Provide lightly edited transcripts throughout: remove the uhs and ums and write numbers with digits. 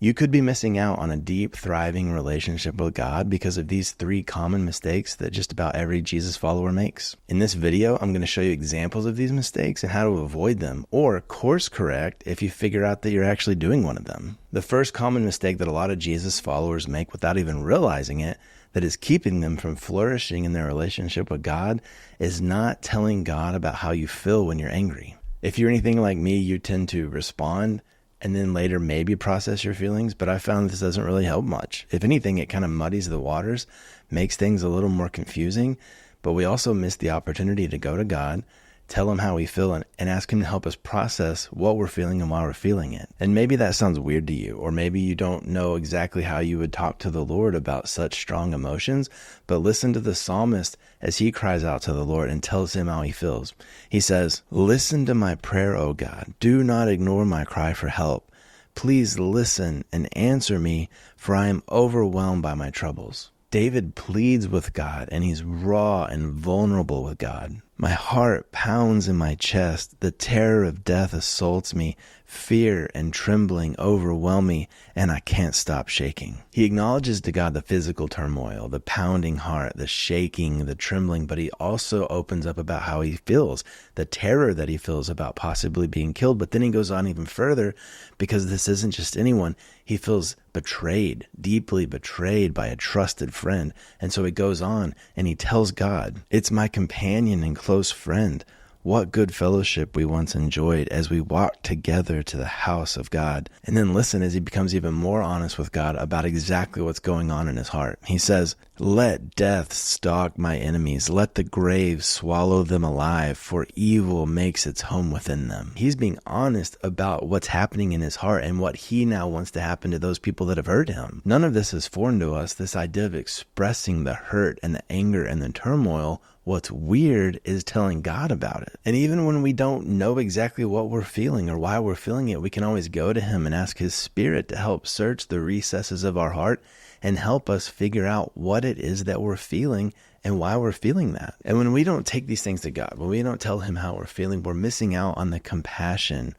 You could be missing out on a deep, thriving relationship with God because of these 3 common mistakes that just about every Jesus follower makes. In this video, I'm going to show you examples of these mistakes and how to avoid them, or course correct if you figure out that you're actually doing one of them. The first common mistake that a lot of Jesus followers make without even realizing it, that is keeping them from flourishing in their relationship with God, is not telling God about how you feel when you're angry. If you're anything like me, you tend to respond and then later maybe process your feelings, but I found this doesn't really help much. If anything, it kind of muddies the waters, makes things a little more confusing, but we also miss the opportunity to go to God, tell him how we feel, and ask him to help us process what we're feeling and why we're feeling it. And maybe that sounds weird to you, or maybe you don't know exactly how you would talk to the Lord about such strong emotions, but listen to the psalmist as he cries out to the Lord and tells him how he feels. He says, "Listen to my prayer, O God. Do not ignore my cry for help. Please listen and answer me, for I am overwhelmed by my troubles." David pleads with God, and he's raw and vulnerable with God. "My heart pounds in my chest. The terror of death assaults me. Fear and trembling overwhelm me, and I can't stop shaking." He acknowledges to God the physical turmoil, the pounding heart, the shaking, the trembling, but he also opens up about how he feels, the terror that he feels about possibly being killed. But then he goes on even further, because this isn't just anyone. He feels betrayed, deeply betrayed by a trusted friend. And so he goes on and he tells God, "It's my companion and close friend. What good fellowship we once enjoyed as we walked together to the house of God." And then listen as he becomes even more honest with God about exactly what's going on in his heart. He says, "Let death stalk my enemies. Let the grave swallow them alive, for evil makes its home within them." He's being honest about what's happening in his heart and what he now wants to happen to those people that have hurt him. None of this is foreign to us, this idea of expressing the hurt and the anger and the turmoil. What's weird is telling God about it. And even when we don't know exactly what we're feeling or why we're feeling it, we can always go to him and ask his Spirit to help search the recesses of our heart and help us figure out what it is that we're feeling and why we're feeling that. And when we don't take these things to God, when we don't tell him how we're feeling, we're missing out on the compassion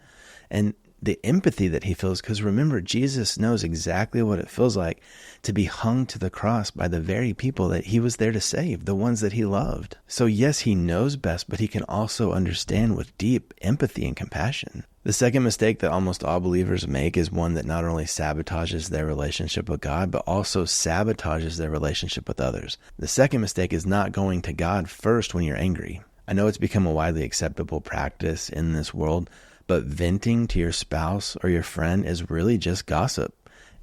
and the empathy that he feels. Because remember, Jesus knows exactly what it feels like to be hung to the cross by the very people that he was there to save, the ones that he loved. So yes, he knows best, but he can also understand with deep empathy and compassion. The second mistake that almost all believers make is one that not only sabotages their relationship with God, but also sabotages their relationship with others. The second mistake is not going to God first when you're angry. I know it's become a widely acceptable practice in this world, but venting to your spouse or your friend is really just gossip.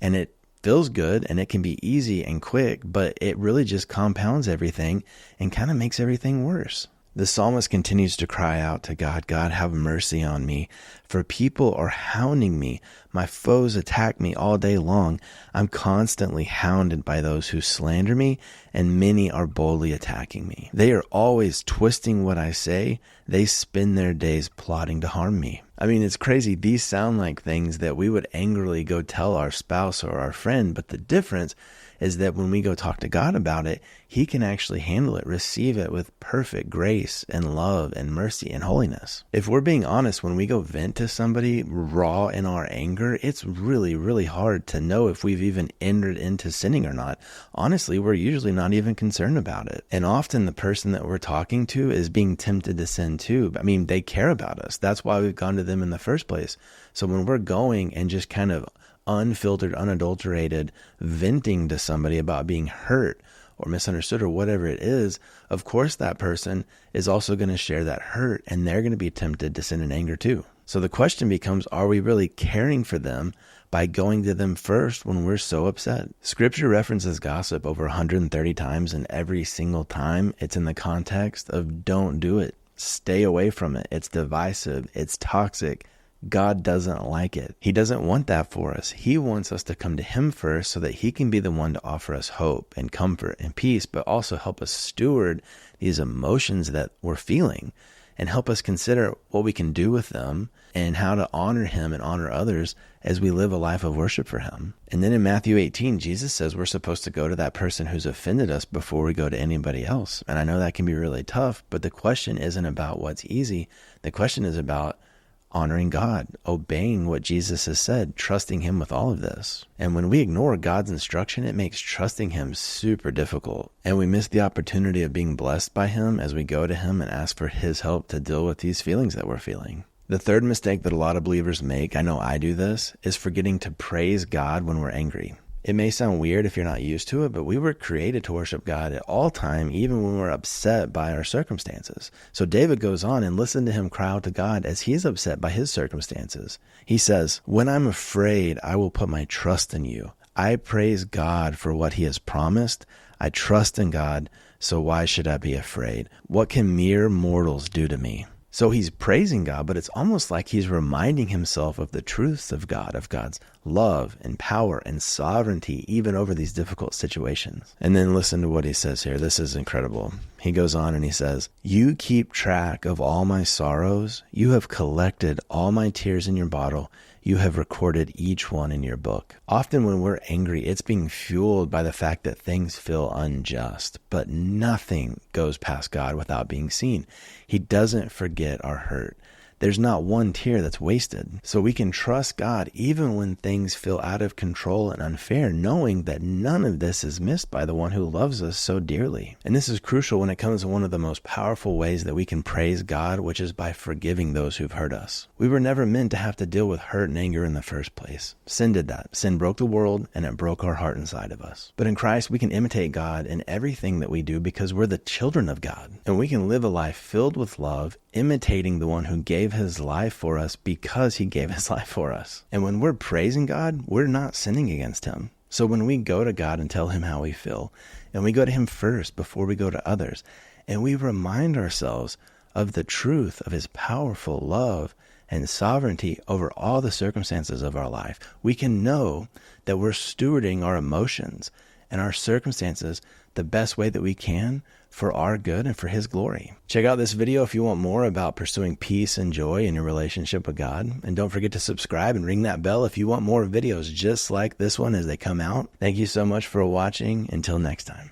And it feels good and it can be easy and quick, but it really just compounds everything and kind of makes everything worse. The psalmist continues to cry out to God, "God, have mercy on me, for people are hounding me. My foes attack me all day long. I'm constantly hounded by those who slander me, and many are boldly attacking me. They are always twisting what I say. They spend their days plotting to harm me." I mean, it's crazy. These sound like things that we would angrily go tell our spouse or our friend, but the difference is that when we go talk to God about it, he can actually handle it, receive it with perfect grace and love and mercy and holiness. If we're being honest, when we go vent to somebody raw in our anger, it's really, really hard to know if we've even entered into sinning or not. Honestly, we're usually not even concerned about it. And often the person that we're talking to is being tempted to sin too. I mean, they care about us. That's why we've gone to them in the first place. So when we're going and just kind of unfiltered, unadulterated venting to somebody about being hurt or misunderstood or whatever it is, of course that person is also going to share that hurt and they're going to be tempted to sin in anger too. So the question becomes, are we really caring for them by going to them first when we're so upset? Scripture references gossip over 130 times, and every single time it's in the context of don't do it. Stay away from it. It's divisive. It's toxic. God doesn't like it. He doesn't want that for us. He wants us to come to him first so that he can be the one to offer us hope and comfort and peace, but also help us steward these emotions that we're feeling and help us consider what we can do with them and how to honor him and honor others as we live a life of worship for him. And then in Matthew 18, Jesus says we're supposed to go to that person who's offended us before we go to anybody else. And I know that can be really tough, but the question isn't about what's easy. The question is about, honoring God, obeying what Jesus has said, trusting him with all of this. And when we ignore God's instruction, it makes trusting him super difficult. And we miss the opportunity of being blessed by him as we go to him and ask for his help to deal with these feelings that we're feeling. The third mistake that a lot of believers make, I know I do this, is forgetting to praise God when we're angry. It may sound weird if you're not used to it, but we were created to worship God at all time, even when we're upset by our circumstances. So David goes on and listen to him cry out to God as he is upset by his circumstances. He says, "When I'm afraid, I will put my trust in you. I praise God for what he has promised. I trust in God, so why should I be afraid? What can mere mortals do to me?" So he's praising God, but it's almost like he's reminding himself of the truths of God, of God's love and power and sovereignty, even over these difficult situations. And then listen to what he says here. This is incredible. He goes on and he says, "You keep track of all my sorrows. You have collected all my tears in your bottle. You have recorded each one in your book." Often when we're angry, it's being fueled by the fact that things feel unjust, but nothing goes past God without being seen. He doesn't forget our hurt. There's not one tear that's wasted. So we can trust God even when things feel out of control and unfair, knowing that none of this is missed by the one who loves us so dearly. And this is crucial when it comes to one of the most powerful ways that we can praise God, which is by forgiving those who've hurt us. We were never meant to have to deal with hurt and anger in the first place. Sin did that. Sin broke the world and it broke our heart inside of us. But in Christ, we can imitate God in everything that we do because we're the children of God. And we can live a life filled with love, imitating the one who gave his life for us because he gave his life for us. And when we're praising God, we're not sinning against him. So when we go to God and tell him how we feel, and we go to him first before we go to others, and we remind ourselves of the truth of his powerful love and sovereignty over all the circumstances of our life, we can know that we're stewarding our emotions and our circumstances the best way that we can for our good and for his glory. Check out this video if you want more about pursuing peace and joy in your relationship with God. And don't forget to subscribe and ring that bell if you want more videos just like this one as they come out. Thank you so much for watching. Until next time.